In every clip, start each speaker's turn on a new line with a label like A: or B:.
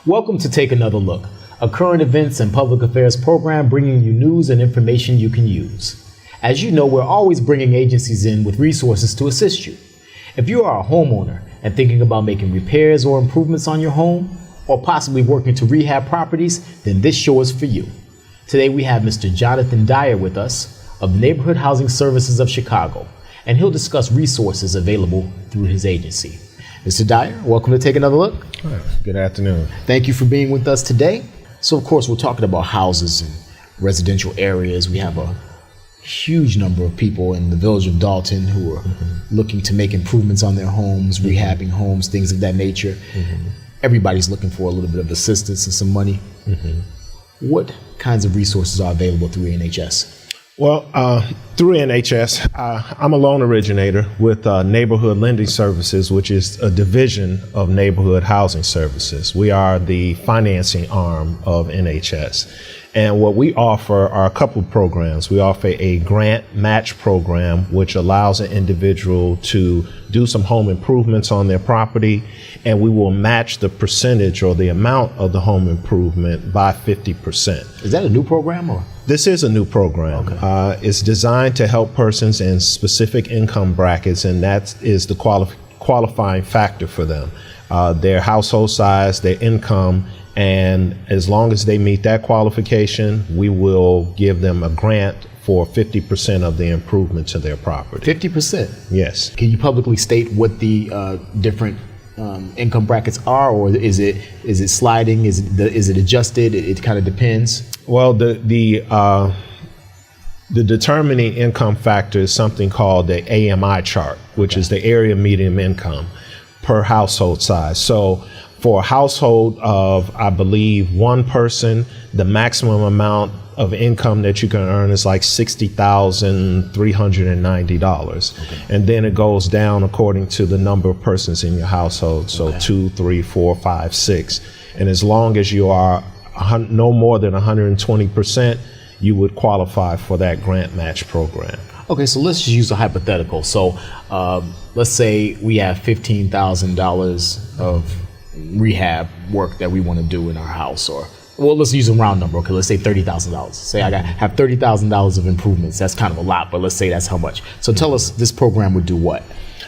A: Welcome to Take Another Look, a current events and public affairs program bringing you news and information you can use. As you know, we're always bringing agencies in with resources to assist you. If you are a homeowner and thinking about making repairs or improvements on your home, or possibly working to rehab properties, then this show is for you. Today we have Mr. Jonathan Dyer with us of the Neighborhood Housing Services of Chicago, and he'll discuss resources available through his agency. Mr. Dyer, welcome to Take Another Look.
B: Good afternoon.
A: Thank you for being with us today. So, of course, we're talking about houses and residential areas. We have a huge number of people in the village of Dalton who are looking to make improvements on their homes, rehabbing homes, things of that nature. Everybody's looking for a little bit of assistance and some money. What kinds of resources are available through NHS?
B: Well, through NHS, I'm a loan originator with Neighborhood Lending Services, which is a division of Neighborhood Housing Services. We are the financing arm of NHS. And what we offer are a couple of programs. We offer a grant match program, which allows an individual to do some home improvements on their property, and we will match the percentage or the amount of the home improvement by 50%.
A: Is that a new program or?
B: This is a new program.
A: Okay.
B: It's designed to help persons in specific income brackets, and that is the qualifying factor for them. Their household size, their income, and as long as they meet that qualification, we will give them a grant for 50% of the improvement to their property.
A: 50%?
B: Yes.
A: Can you publicly state what the different income brackets are, or is it sliding? Is it adjusted? It kind of depends.
B: Well, the determining income factor is something called the AMI chart, which is the area median income per household size. So for a household of, I believe, one person, the maximum amount of income that you can earn is like $60,390.
A: Okay.
B: And then it goes down according to the number of persons in your household. So
A: Okay.
B: 2, 3, 4, 5, 6. And as long as you are no more than 120%, you would qualify for that grant match program.
A: Okay, so let's just use a hypothetical. So let's say we have $15,000 of rehab work that we want to do in our house, or well, let's use a round number. Okay, let's say $30,000. Say I have $30,000 of improvements. That's kind of a lot, but let's say that's how much. So tell us, this program would do what?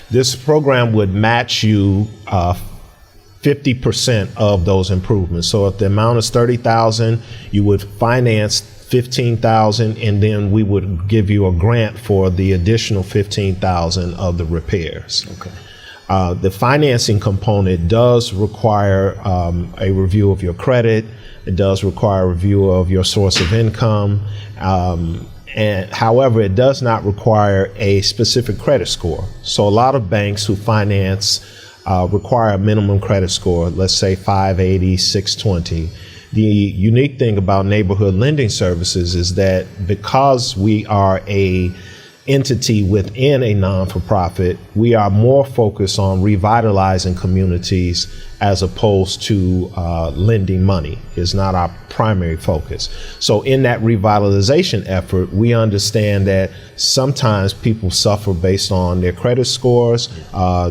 B: This program would match you 50% of those improvements. So if the amount is $30,000, you would finance $15,000, and then we would give you a grant for the additional $15,000 of the repairs.
A: Okay.
B: The financing component does require a review of your credit. It does require a review of your source of income. And however, it does not require a specific credit score. So a lot of banks who finance require a minimum credit score, let's say 580, 620. The unique thing about Neighborhood Lending Services is that because we are a entity within a non-for-profit, we are more focused on revitalizing communities as opposed to lending money. It's not our primary focus. So in that revitalization effort, we understand that sometimes people suffer based on their credit scores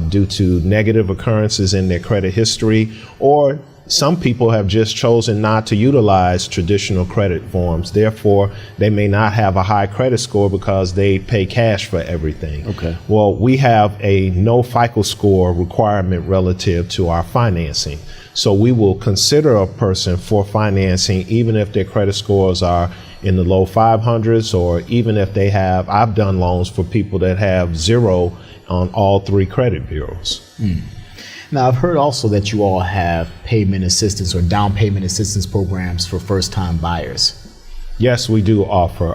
B: due to negative occurrences in their credit history, or some people have just chosen not to utilize traditional credit forms. Therefore, they may not have a high credit score because they pay cash for everything.
A: Okay.
B: Well, we have a no FICO score requirement relative to our financing. So we will consider a person for financing even if their credit scores are in the low 500s, or even if they have, I've done loans for people that have 0 on all 3 credit bureaus.
A: Now, I've heard also that you all have payment assistance or down payment assistance programs for first-time buyers.
B: Yes, we do offer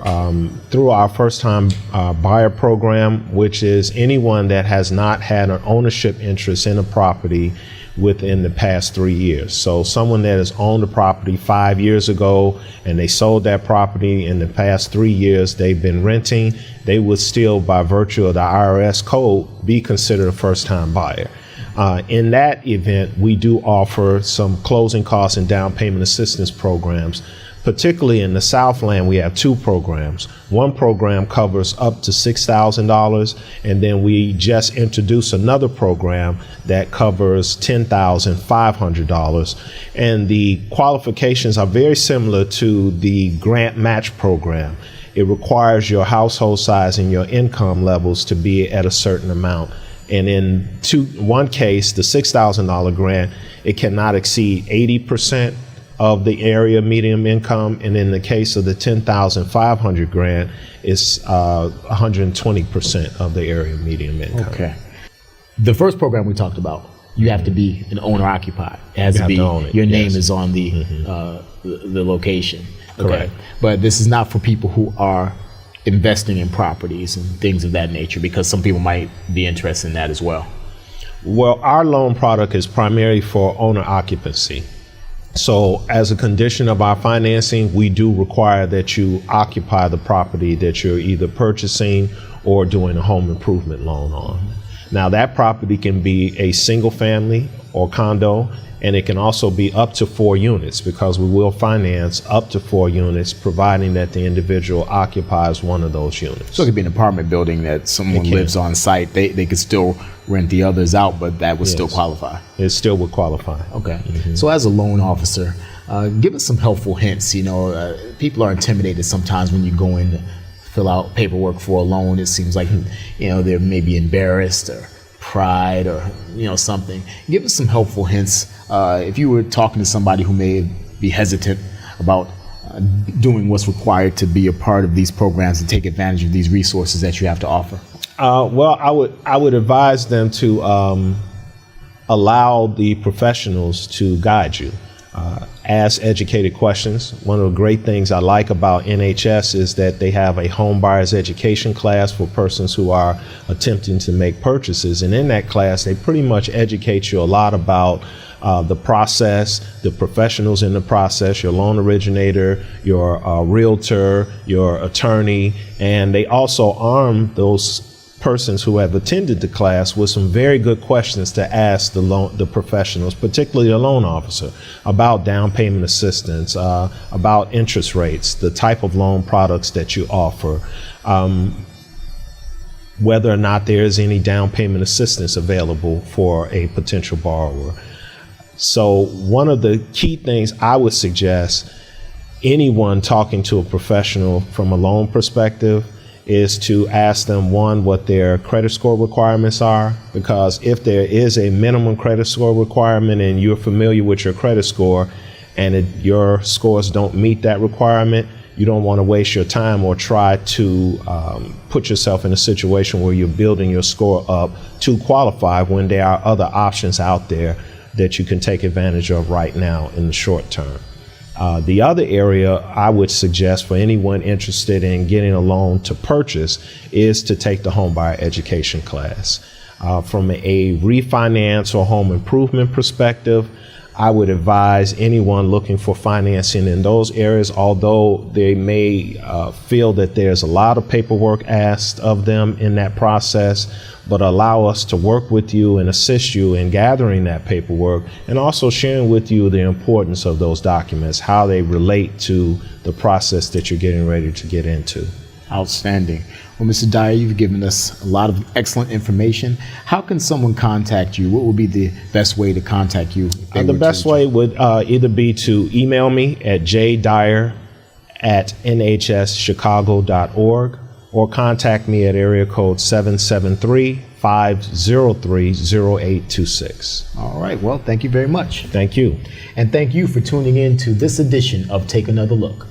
B: through our first-time buyer program, which is anyone that has not had an ownership interest in a property within the past 3 years. So someone that has owned a property 5 years ago and they sold that property in the past 3 years, they've been renting, they would still, by virtue of the IRS code, be considered a first-time buyer. In that event, we do offer some closing costs and down payment assistance programs, particularly in the Southland, we have two programs. One program covers up to $6,000, and then we just introduced another program that covers $10,500. And the qualifications are very similar to the grant match program. It requires your household size and your income levels to be at a certain amount. And in one case, the $6,000 grant, it cannot exceed 80% of the area median income, and in the case of the $10,500 grant, it's 120% of the area median income.
A: Okay. The first program we talked about, you have to be an owner occupied. It has to be your name is on the location. Okay.
B: Correct.
A: But this is not for people who are investing in properties and things of that nature, because some people might be interested in that as well.
B: Well, our loan product is primarily for owner occupancy. So as a condition of our financing, we do require that you occupy the property that you're either purchasing or doing a home improvement loan on. Now, that property can be a single family or condo, and it can also be up to 4 units, because we will finance up to 4 units, providing that the individual occupies one of those units.
A: So it could be an apartment building that someone lives on site. They could still rent the others out, but that would still qualify.
B: It still would qualify.
A: Okay. So as a loan officer, give us some helpful hints. People are intimidated sometimes when you go in to fill out paperwork for a loan. It seems like, they're maybe embarrassed or pride or, something. Give us some helpful hints. If you were talking to somebody who may be hesitant about doing what's required to be a part of these programs and take advantage of these resources that you have to offer.
B: Well, I would advise them to allow the professionals to guide you. Ask educated questions. One of the great things I like about NHS is that they have a home buyer's education class for persons who are attempting to make purchases. And in that class, they pretty much educate you a lot about the process, the professionals in the process, your loan originator, your realtor, your attorney, and they also arm those persons who have attended the class with some very good questions to ask the professionals, particularly the loan officer, about down payment assistance, about interest rates, the type of loan products that you offer, whether or not there is any down payment assistance available for a potential borrower. So one of the key things I would suggest anyone talking to a professional from a loan perspective is to ask them, one, what their credit score requirements are, because if there is a minimum credit score requirement and you're familiar with your credit score and your scores don't meet that requirement, you don't want to waste your time or try to put yourself in a situation where you're building your score up to qualify when there are other options out there that you can take advantage of right now in the short term. The other area I would suggest for anyone interested in getting a loan to purchase is to take the homebuyer education class. From a refinance or home improvement perspective, I would advise anyone looking for financing in those areas, although they may feel that there's a lot of paperwork asked of them in that process, but allow us to work with you and assist you in gathering that paperwork and also sharing with you the importance of those documents, how they relate to the process that you're getting ready to get into.
A: Outstanding. Well, Mr. Dyer, you've given us a lot of excellent information. How can someone contact you? What would be the best way to contact you?
B: The best way would either be to email me at jdyer@nhschicago.org or contact me at area code 773-503-0826.
A: All right. Well, thank you very much.
B: Thank you.
A: And thank you for tuning in to this edition of Take Another Look.